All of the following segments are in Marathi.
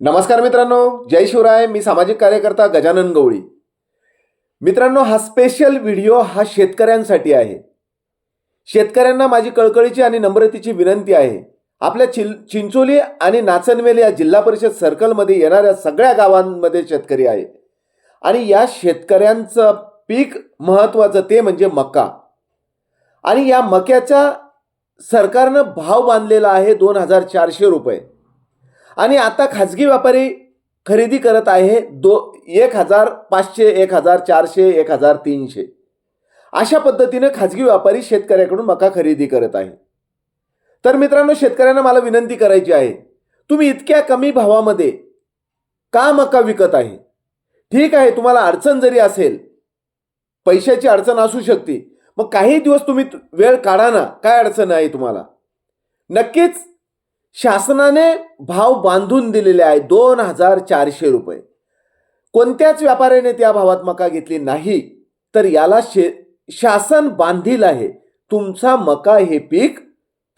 नमस्कार मित्रांनो, जय शिवराय. मी सामाजिक कार्यकर्ता गजानन गवळी. मित्रांनो, हा स्पेशल व्हिडिओ हा शेतकऱ्यांसाठी आहे. शेतकऱ्यांना माझी कळकळीची आणि नम्रतेची विनंती आहे. आपल्या चिंचोली आणि नाचनवेल या जिल्हा परिषद सर्कलमध्ये येणाऱ्या सगळ्या गावांमध्ये शेतकरी आहे आणि या शेतकऱ्यांचं पीक महत्त्वाचं ते म्हणजे मका. आणि या मक्याचा सरकारनं भाव बांधलेला आहे 2400 आणि आता खाजगी व्यापारी खरेदी करत आहे 1500, 1400, 1300 अशा पद्धतीने खाजगी व्यापारी शेतकऱ्याकडून मका खरेदी करत आहे. तर मित्रांनो, शेतकऱ्यांना मला विनंती करायची आहे, तुम्ही इतक्या कमी भावामध्ये का मका विकत आहे? ठीक आहे, तुम्हाला अडचण जरी असेल, पैशाची अडचण असू शकते, मग काही दिवस तुम्ही वेळ काढा ना. काय अडचण आहे तुम्हाला? नक्कीच शासनाने भाव बांधून दिलेले आहे 2400. कोणत्याच व्यापाऱ्याने त्या भावात मका घेतली नाही, तर याला शासन बांधील आहे. तुमचा मका हे पीक,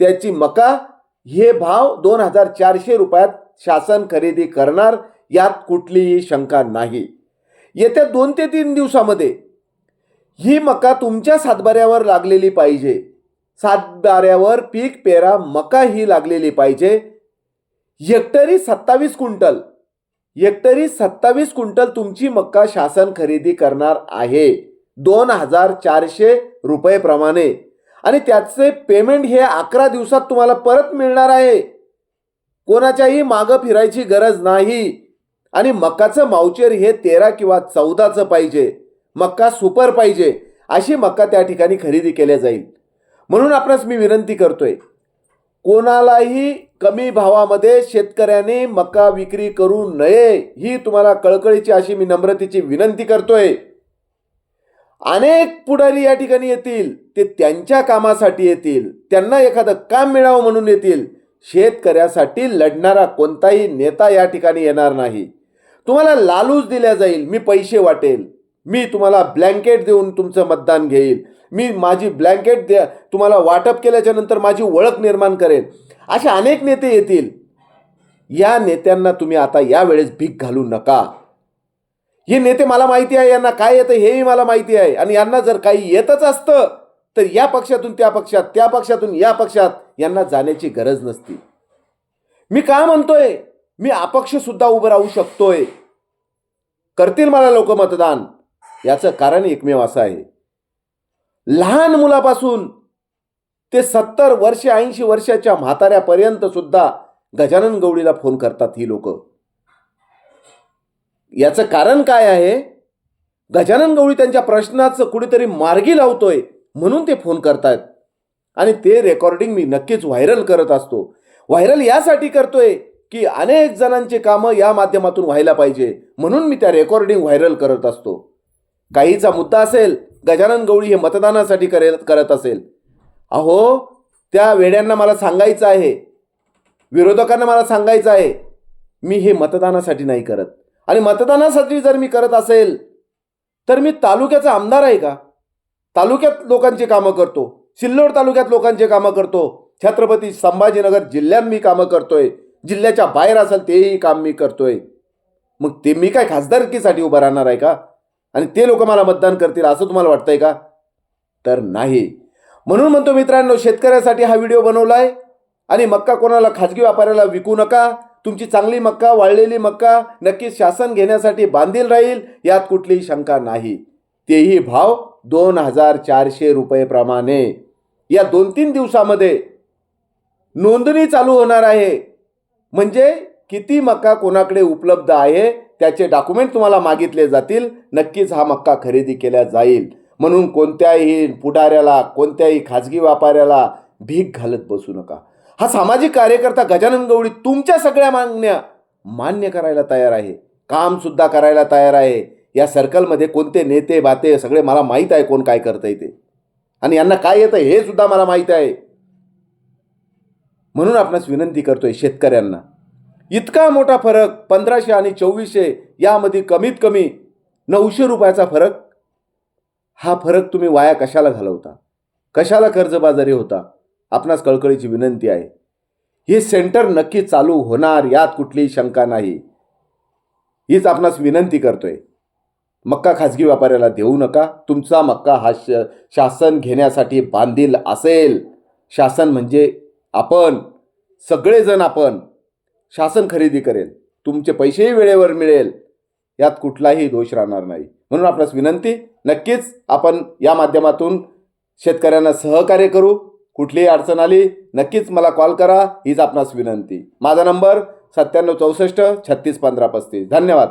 त्याची मका हे भाव 2400 शासन खरेदी करणार, यात कुठलीही शंका नाही. येत्या 2 ते 3 दिवसामध्ये ही मका तुमच्या सातबाऱ्यावर लागलेली पाहिजे. सातबाऱ्यावर पीक पेरा मका ही लागलेली पाहिजे. हेक्टरी 27 क्विंटल तुमची मका शासन खरेदी करणार आहे 2400 प्रमाणे. आणि त्याचे पेमेंट हे 11 दिवसात तुम्हाला परत मिळणार आहे. कोणाच्याही मागं फिरायची गरज नाही. आणि मकाचं मावचेर हे 13 किंवा 14चं पाहिजे. मका सुपर पाहिजे, अशी मका त्या ठिकाणी खरेदी केल्या जाईल. म्हणून आपणास मी विनंती करतोय, कोणालाही कमी भावामध्ये शेतकऱ्याने मका विक्री करू नये, ही तुम्हाला कळकळीची अशी मी नम्रतेची विनंती करतोय. अनेक पुढारी या ठिकाणी येतील, ते त्यांच्या कामासाठी येतील, त्यांना एखादं काम मिळावं म्हणून येतील. शेतकऱ्यासाठी लढणारा कोणताही नेता या ठिकाणी येणार नाही. तुम्हाला लालूच दिल्या जाईल, मी पैसे वाटेल, मी तुम्हाला ब्लँकेट देऊन तुमचं मतदान घेईल, मी माझी ब्लँकेट तुम्हाला वाटप केल्याच्या नंतर माझी ओळख निर्माण करेल, असे अनेक नेते येतील. या नेत्यांना तुम्ही आता यावेळेस भीक घालू नका. हे नेते मला माहिती आहे, यांना काय येतं हेही मला माहिती आहे. आणि यांना जर काही येतच असतं तर या पक्षातून त्या पक्षात, त्या पक्षातून या पक्षात यांना जाण्याची गरज नसती. मी काय म्हणतोय, मी अपक्ष सुद्धा उभं राहू शकतोय. करतील मला लोक मतदान. याचं कारण एकमेव असं आहे, लहान मुलापासून ते 70 वर्ष 80 वर्षाच्या म्हाताऱ्यापर्यंत सुद्धा गजानन गवळीला फोन करतात ही लोक. याचं कारण काय आहे? गजानन गवळी त्यांच्या प्रश्नाचं कुठेतरी मार्गी लावतोय म्हणून ते फोन करतात. आणि ते रेकॉर्डिंग मी नक्कीच व्हायरल करत असतो. व्हायरल यासाठी करतोय की अनेक जणांचे कामं या माध्यमातून व्हायला पाहिजे, म्हणून मी त्या रेकॉर्डिंग व्हायरल करत असतो. काहीचा मुद्दा असेल, गजानन गवळी हे मतदानासाठी करत असेल, अहो त्या वेड्यांना मला सांगायचं आहे, विरोधकांना मला सांगायचं आहे, मी हे मतदानासाठी नाही करत. आणि मतदानासाठी जर मी करत असेल तर मी तालुक्याचा आमदार आहे का? तालुक्यात लोकांची कामं करतो, सिल्लोड तालुक्यात लोकांची कामं करतो, छत्रपती संभाजीनगर जिल्ह्यात मी कामं करतोय, जिल्ह्याच्या बाहेर असेल तेही काम मी करतोय. मग ते मी काय खासदारकीसाठी उभं राहणार आहे का? आणि ते लोक मला मतदान करतील असं तुम्हाला वाटतंय का? तर नाही. म्हणून म्हणतो मित्रांनो, शेतकऱ्यासाठी हा व्हिडिओ बनवलाय. आणि मक्का कोणाला खाजगी व्यापाऱ्याला विकू नका. तुमची चांगली मक्का, वाळलेली मक्का नक्कीच शासन घेण्यासाठी बांधील राहील, यात कुठलीही शंका नाही. तेही भाव 2400 प्रमाणे. या 2-3 दिवसामध्ये नोंदणी चालू होणार आहे. म्हणजे किती मक्का कोणाकडे उपलब्ध आहे त्याचे डॉक्युमेंट तुम्हाला मागितले जातील. नक्कीच हा मक्का खरेदी केला जाईल. म्हणून कोणत्याही पुढाऱ्याला, कोणत्याही खाजगी व्यापाऱ्याला भीक घालत बसू नका. हा सामाजिक कार्यकर्ता गजानन गवळी तुमच्या सगळ्या मागण्या मान्य करायला तयार आहे, काम सुद्धा करायला तयार आहे. या सर्कलमध्ये कोणते नेते बाते सगळे मला माहीत आहे, कोण काय करतंय ते, आणि यांना काय येतं हे सुद्धा मला माहीत आहे. म्हणून आपणास विनंती करतोय, शेतकऱ्यांना इतका मोठा फरक 1500 आणि 2400 यामध्ये कमीत कमी 900 रुपयाचा फरक. हा फरक तुम्ही वाया कशाला घालवता? कशाला कर्जबाजारी होता? आपणास कळकळीची विनंती आहे, हे सेंटर नक्की चालू होणार, यात कुठलीही शंका नाही. हीच आपणास विनंती करतोय. मक्का खाजगी व्यापाऱ्याला देऊ नका. तुमचा मक्का हा शासन घेण्यासाठी बांधील असेल. शासन म्हणजे आपण, सगळेजण आपण. शासन खरेदी करेल, तुमचे पैसेही वेळेवर मिळेल, यात कुठलाही दोष राहणार नाही. म्हणून आपणास विनंती, नक्कीच आपण या माध्यमातून शेतकऱ्यांना सहकार्य करू. कुठलीही अडचण आली नक्कीच मला कॉल करा, हीच आपणास विनंती. माझा नंबर 9764 36 15 35. धन्यवाद.